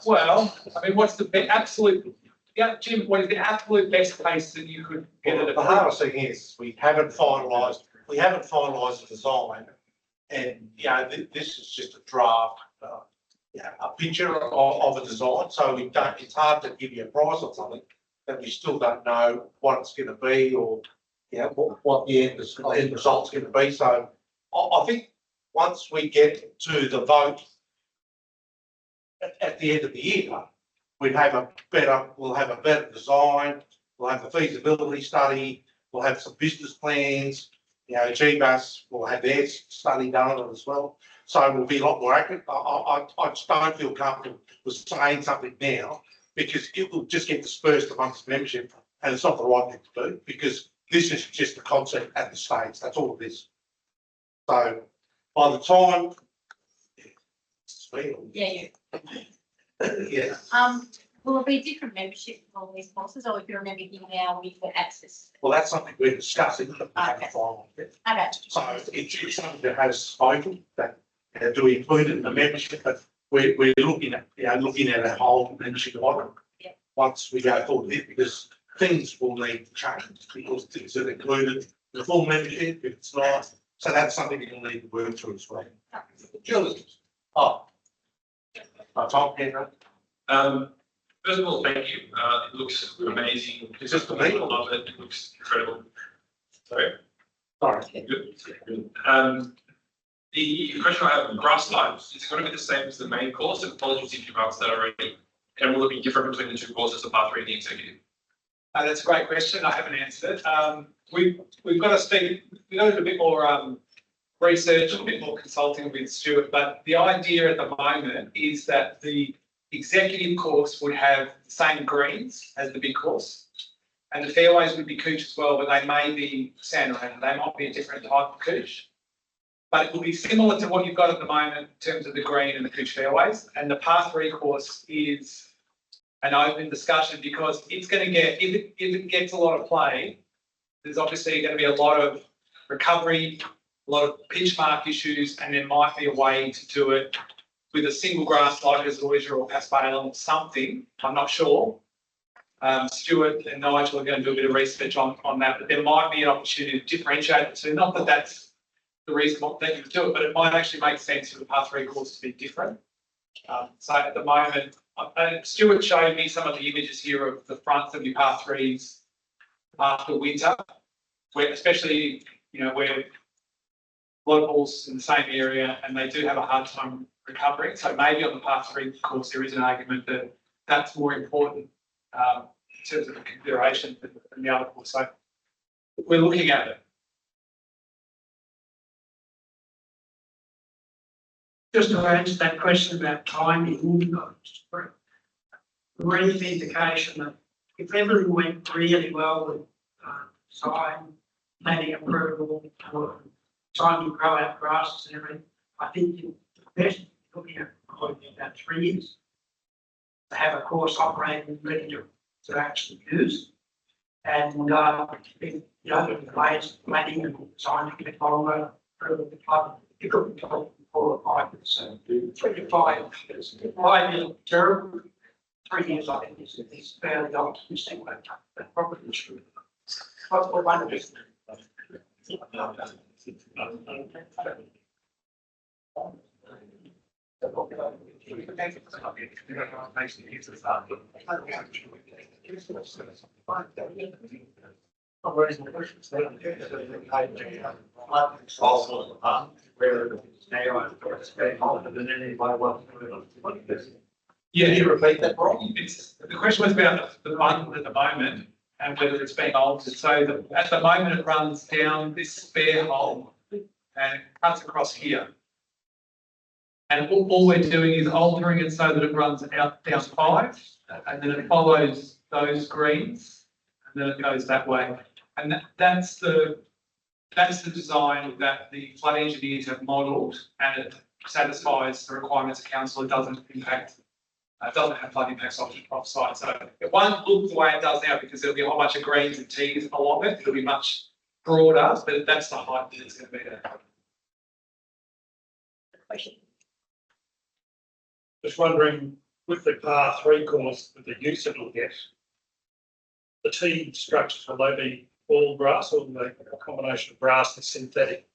Well, I mean, what's the absolute? Yeah, Jim, what is the absolute best place that you could get it? The hardest thing is we haven't finalised the design, and this is just a draft, a picture of a design. So it's hard to give you a price on something that we still don't know what it's going to be, or what the end result's going to be. So I think once we get to the vote at the end of the year, we'll have a better design, we'll have a feasibility study, we'll have some business plans, GBAS will have their study done on it as well. So we'll be a lot more accurate. I just don't feel comfortable with saying something now, because it will just get dispersed amongst membership, and it's not the right thing to do, because this is just a concept at the stage, that's all it is. So by the time, yeah. Will it be different membership for all these courses, or if you're a member here now, we get access? Well, that's something we're discussing, but we haven't finalised yet. Okay. So it's something that has spoken, that do we include it in the membership, but we're looking at a whole membership model. Yeah. Once we go forward with it, because things will need to change, because things are included in the full membership, if it's not. So that's something you'll need to work through as well. Julie. Oh. Tom, Henry. First of all, thank you. It looks amazing. Is this the I legal? love it. It looks incredible. Sorry. Sorry. Good. The question I have on grass types, is it going to be the same as the main course? And apologies if you've answered that already. And will it be different between the two courses, the part 3 and the executive? That's a great question. I haven't answered it. We've got to speak, we've got to do a bit more research, a bit more consulting with Stuart, but the idea at the moment is that the executive course would have the same greens as the big course. And the fairways would be couch as well, but they may be sand around. They might be a different type of couch. But it will be similar to what you've got at the moment in terms of the green and the couch fairways. And the par 3 course is an open discussion because it's going to get, if it gets a lot of play, there's obviously going to be a lot of recovery, a lot of pitch mark issues, and there might be a way to do it with a single grass like Azorja or Paspalum or something. I'm not sure. Stuart and Nigel are going to do a bit of research on that, but there might be an opportunity to differentiate the two. Not that that's the reason that you do it, but it might actually make sense for the par 3 course to be different. So at the moment, Stuart showed me some of the images here of the fronts of your par 3s after winter, where especially, where a lot of balls in the same area and they do have a hard time recovering. So maybe on the par 3 course, there is an argument that that's more important in terms of the consideration than the other course. So we're looking at it. Just to answer that question about timing, brief indication that if everything went really well with design, planning approval, time to grow out grasses and everything, I think the best looking at probably about 3 years to have a course operating ready to actually use. And if the players planning and design to get longer, approval the club, it could be 4 or 5 years. So 3 to 5 years. 5 years terrible. 3 years I think is fairly optimistic. That's probably true. What's the one of this? Yeah, you repeat that, Rob. The question was about the button at the moment and whether it's being altered. So at the moment it runs down this spare hole and cuts across here. And all we're doing is altering it so that it runs out down 5, and then it follows those greens, and then it goes that way. And that's the design that the flood engineers have modelled, and it satisfies the requirements of council. It doesn't impact. Doesn't have flood impacts off site. So it won't look the way it does now because there'll be a whole bunch of greens and tees along it. It'll be much broader, but that's the height that it's going to be at. Just wondering, with the par 3 course, with the use it'll get, the tee structures, will they be all grass or will they be a combination of grass and synthetic?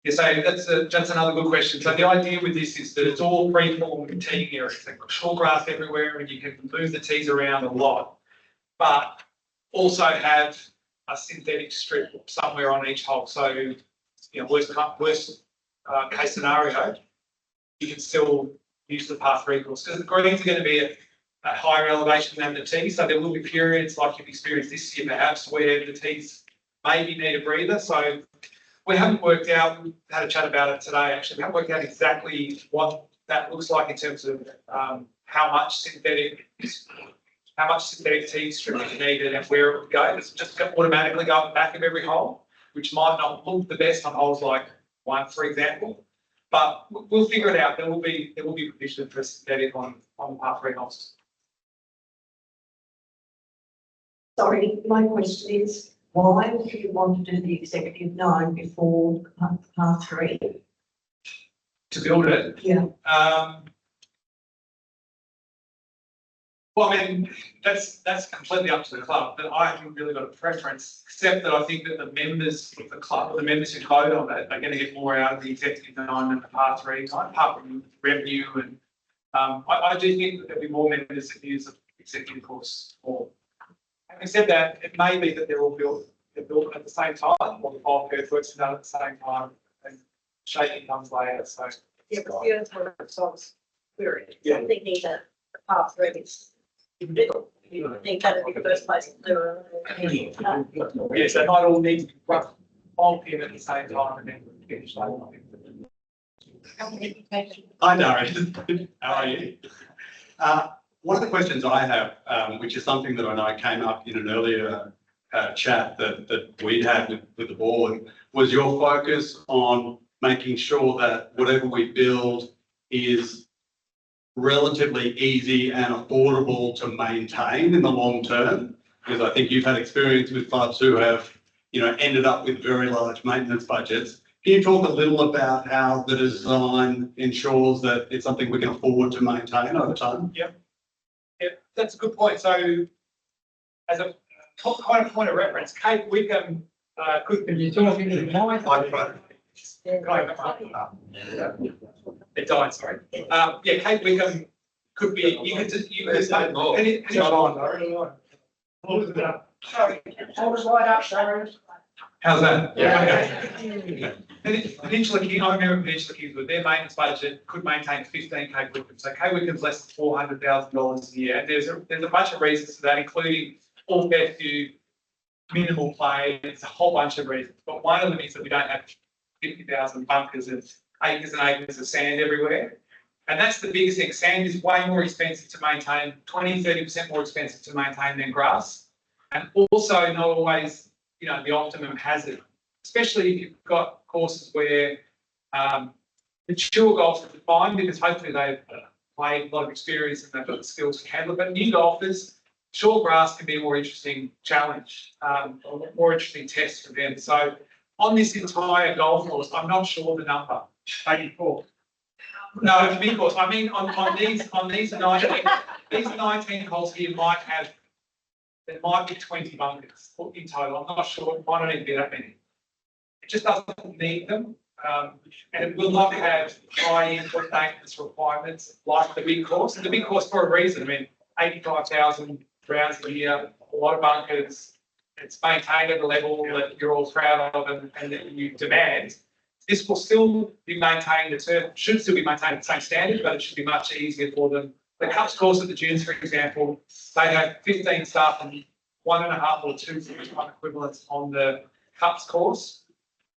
Yeah, so that's another good question. So the idea with this is that it's all free-form teeing areas. They've got short grass everywhere and you can move the tees around a lot, but also have a synthetic strip somewhere on each hole. So, worst case scenario, you can still use the par 3 course because the greens are going to be at higher elevation than the tees. So there will be periods like you've experienced this year perhaps where the tees maybe need a breather. So we haven't worked out, we had a chat about it today actually, we haven't worked out exactly what that looks like in terms of how much synthetic tea strip is needed and where it would go. It's just automatically go at the back of every hole, which might not look the best on holes like 1, for example. But we'll figure it out. There will be provision for synthetic on par 3 holes. Sorry, my question is, why would you want to do the executive 9 before par 3? To build it? Yeah. Well, I mean, that's completely up to the club, but I haven't really got a preference, except that I think that the members of the club, or the members who vote on it, are going to get more out of the executive 9 than the part 3, apart from revenue. And I do think that there'll be more members that use the executive course. Or having said that, it may be that they're built at the same time, or the bulk earthworks are done at the same time, and shaping comes later. So Yeah, but the other one, so I was querying. Yeah. I'm thinking that the path through is middle. You think that would be the first place to do it. yes, they might all need to run bulk in at the same time and then finish later. Hi Darius, how are you? One of the questions I have, which is something that I know came up in an earlier chat that we'd had with the board, was your focus on making sure that whatever we build is relatively easy and affordable to maintain in the long term. Because I think you've had experience with clubs who have, ended up with very large maintenance budgets. Can you talk a little about how the design ensures that it's something we can afford to maintain over time? Yeah, that's a good point. So, as a kind of point of reference, Cape Wickham could be talking to the mind. It died, sorry. Cape Wickham could be. You could say more. Sorry, hold us right up, Darius. How's that? Yeah. Okay. Peninsula King, I remember Peninsula Kings, but their maintenance budget could maintain 15 Cape Wickham. So Cape Wickham's less than $400,000 a year. And there's a bunch of reasons for that, including all fair to minimal play. It's a whole bunch of reasons. But one of them is that we don't have 50,000 bunkers and acres of sand everywhere. And that's the biggest thing. Sand is way more expensive to maintain, 20-30% more expensive to maintain than grass. And also not always, the optimum hazard, especially if you've got courses where mature golfers are fine, because hopefully they've played a lot of experience and they've got the skills to handle it. But new golfers, short grass can be a more interesting challenge, a more interesting test for them. So on this entire golf course, I'm not sure the number. 84. No, big course. I mean, on these 19 holes here there might be 20 bunkers in total. I'm not sure. It might not even be that many. It just doesn't need them. And it will not have high input maintenance requirements like the big course. And the big course for a reason. I mean, 85,000 rounds a year, a lot of bunkers. It's maintained at a level that you're all proud of and that you demand. This will still be maintained, should still be maintained at the same standard, but it should be much easier for them. The Cups course at the Dunes, for example, they have 15 staff and 1.5 or 2 full-time equivalents on the Cups course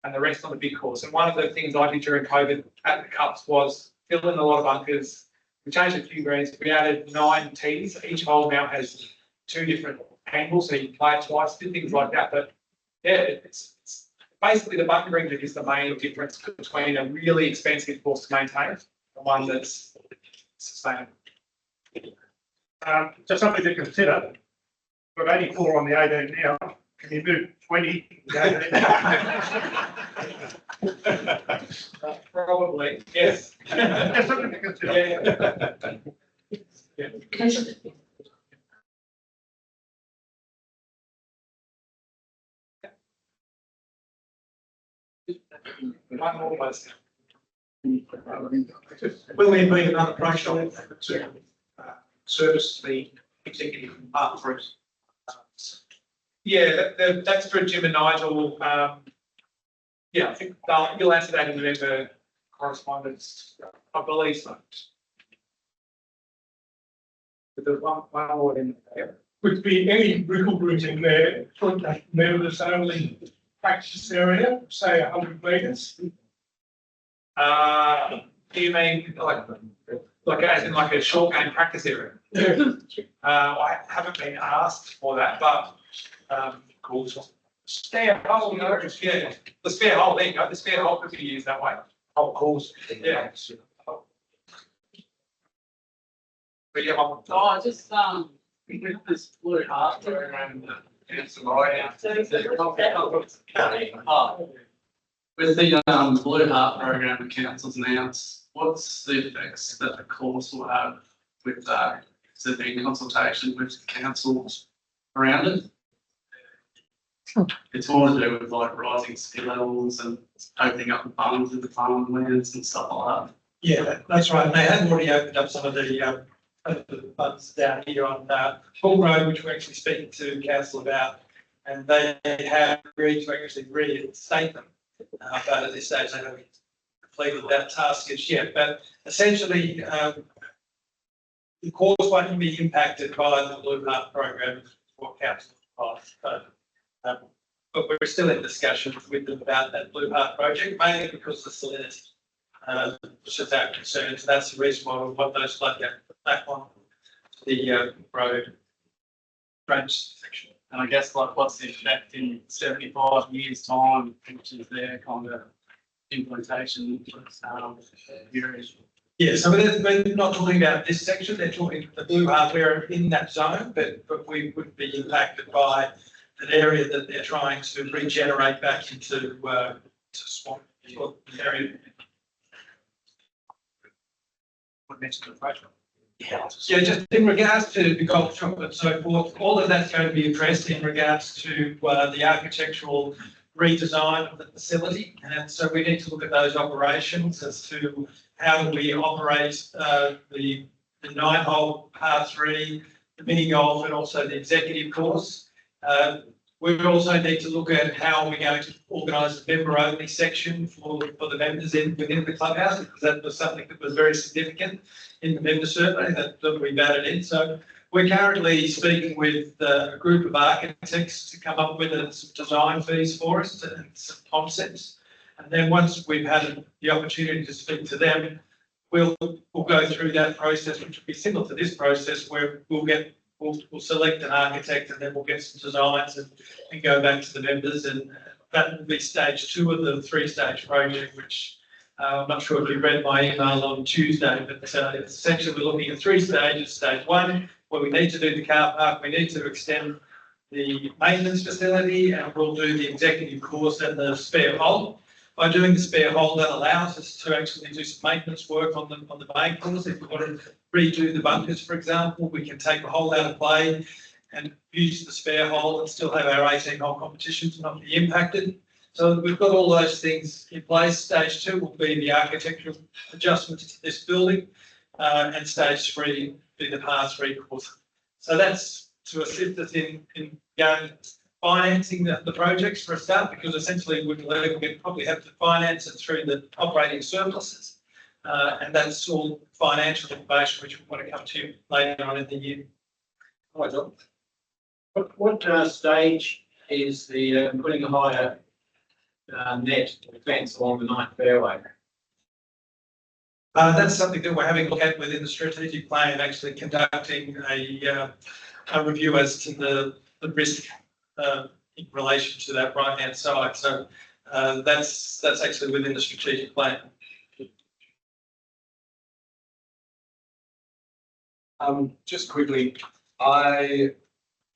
and the rest on the big course. And one of the things I did during COVID at the Cups was fill in a lot of bunkers. We changed a few greens. We added 9 tees. Each hole now has 2 different angles, so you can play it twice, do things like that. But yeah, it's basically the bunker green is the main difference between a really expensive course to maintain and one that's sustainable. Just something to consider. We're 84 on the 18 now. Can you move 20? Probably, yes. Just something to consider. Yeah. One more was. Will there be another approach to service the executive part for us? Yeah, that's for Jim and Nigel. I think you'll answer that in the member correspondence, I believe so. But there's one more in there. Would be any wiggle room in there for members only practice area, say 100 metres? Do you mean like as in like a short game practice area? Yeah. I haven't been asked for that, but spare hole, yeah, the spare hole, there you go, the spare hole could be used that way. Of course. Yeah. But yeah, one more. Oh, just, we have this Blue Heart program. With the Blue Heart program the council's announced, what's the effects that the course will have with that? Has there been consultation with councils around it? It's more to do with like rising sea levels and opening up the farms and the farmlands and stuff like that. Yeah, that's right. They have already opened up some of the funds down here on Hall Road, which we're actually speaking to council about. And they have agreed to actually reinstate them. But at this stage, they haven't completed that task as yet. But essentially, the course won't be impacted by the Blue Heart program for council. But we're still in discussions with them about that Blue Heart project, mainly because the salinity. Which is our concern. So that's the reason why we want those flood back on the road drainage section. And I guess like what's the effect in 75 years' time, which is their kind of implementation period. Yeah, so we're not talking about this section, they're talking the Blue Heart, we're in that zone, but we would be impacted by an area that they're trying to regenerate back into to swamp area. Yeah, just in regards to the golf shop and so forth, all of that's going to be addressed in regards to the architectural redesign of the facility. And so we need to look at those operations as to how do we operate the 9-hole par 3, the mini golf, and also the executive course. We also need to look at how we're going to organise the member-only section for the members within the clubhouse, because that was something that was very significant in the member survey that we've added in. So we're currently speaking with a group of architects to come up with some design fees for us and some concepts. And then once we've had the opportunity to speak to them, we'll go through that process, which will be similar to this process, where we'll select an architect and then we'll get some designs and go back to the members, and that will be stage 2 of the 3-stage project, which I'm not sure if you read my email on Tuesday, but essentially we're looking at 3 stages. Stage 1, where we need to do the car park, we need to extend the maintenance facility, and we'll do the executive course and the spare hole. By doing the spare hole, that allows us to actually do some maintenance work on the main course. If we want to redo the bunkers, for example, we can take the hole out of play and use the spare hole and still have our 18-hole competitions not be impacted. So we've got all those things in place. Stage 2 will be the architectural adjustments to this building, and stage 3 will be the par 3 course. So that's to assist us in financing the projects for a start, because essentially we'd probably have to finance it through the operating surpluses. And that's all financial information which we want to come to later on in the year. Hi, John. What stage is the putting a higher net fence along the 9th fairway? That's something that we're having a look at within the strategic plan, actually conducting a review as to the risk in relation to that right-hand side. So that's actually within the strategic plan. Just quickly, I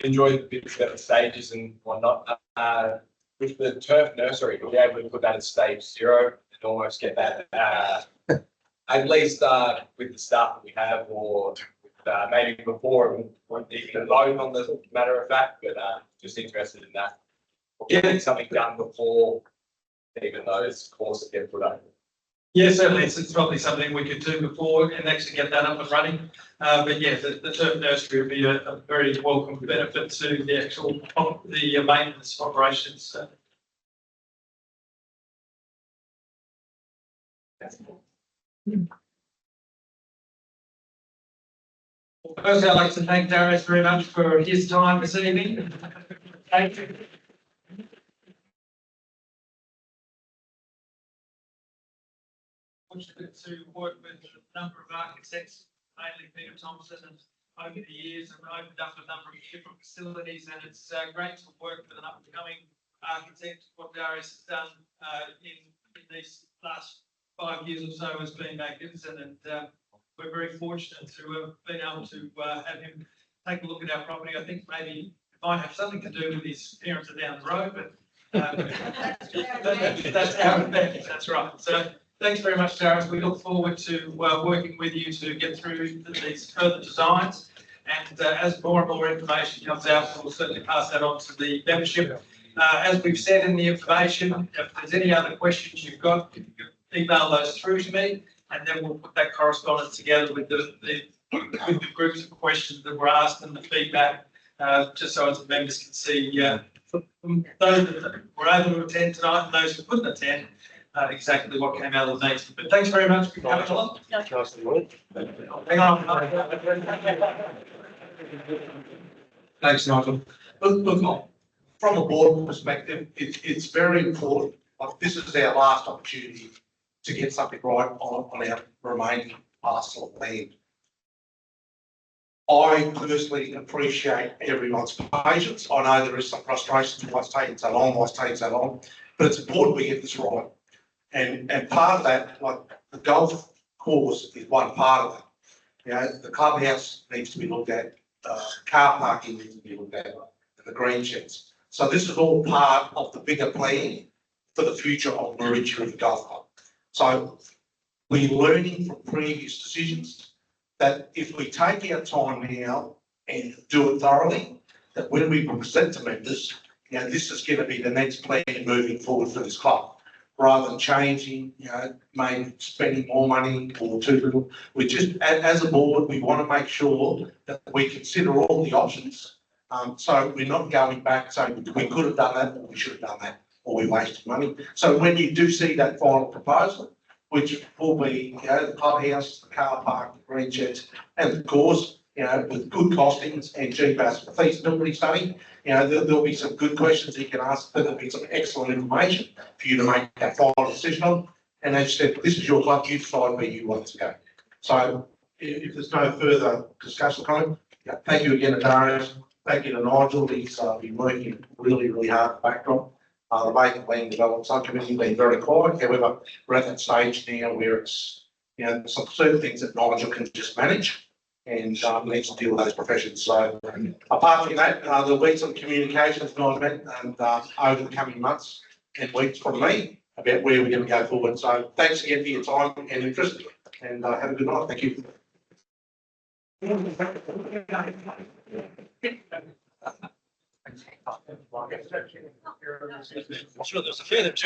enjoyed the bits about the stages and whatnot. With the turf nursery, we'll be able to put that at stage 0 and almost get that at least with the staff that we have, or maybe before it won't even load on the matter of fact, but just interested in that. Getting something done before even those courses get put up. Yeah, certainly it's probably something we could do before and actually get that up and running. But yeah, the turf nursery would be a very welcome benefit to the actual maintenance operations. Firstly, I'd like to thank Darius very much for his time this evening. Thank you. Fortunate to work with a number of architects, mainly Peter Thompson, and over the years I've opened up a number of different facilities, and it's great to work with an up-and-coming architect. What Darius has done in these last 5 years or so has been magnificent, and we're very fortunate to have been able to have him take a look at our property. I think maybe it might have something to do with his parents are down the road, but that's our advantage. That's right. So thanks very much, Darius. We look forward to working with you to get through these further designs. And as more and more information comes out, we'll certainly pass that on to the membership. As we've said in the information, if there's any other questions you've got, you can email those through to me, and then we'll put that correspondence together with the groups of questions that were asked and the feedback, just so as the members can see, from those that were able to attend tonight and those who couldn't attend, exactly what came out of the meeting. But thanks very much for coming along. Hang on. Thanks, Nigel. Look, from a board perspective, it's very important. Like, this is our last opportunity to get something right on our remaining parcel of land. I personally appreciate everyone's patience. I know there is some frustration why it's taking so long, but it's important we get this right. And part of that, like the golf course is one part of it. You know, the clubhouse needs to be looked at, car parking needs to be looked at, and the green sheds. So this is all part of the bigger plan for the future of Maroochy with the golf club. So we're learning from previous decisions that if we take our time now and do it thoroughly, that when we present to members, you know, this is going to be the next plan moving forward for this club, rather than changing, you know, maybe spending more money or too little. We just, as a board, we want to make sure that we consider all the options. So we're not going back saying we could have done that, or we should have done that, or we wasted money. So when you do see that final proposal, which will be, you know, the clubhouse, the car park, the green sheds, and of course, you know, with good costings and GBAS feasibility study, you know, there'll be some good questions you can ask, but there'll be some excellent information for you to make that final decision on. And as you said, this is your club, you decide where you want to go. So if there's no further discussion comment, yeah, thank you again to Darius, thank you to Nigel, he's been working really, really hard in the background. The Vacant Land Development Subcommittee been very quiet. However, we're at that stage now where it's, you know, some certain things that Nigel can just manage and needs to deal with those professions. So apart from that, there'll be some communications, Nigel, and over the coming months and weeks from me about where we're going to go forward. So thanks again for your time and interest, and have a good night. Thank you. I'm sure there's a fair bit.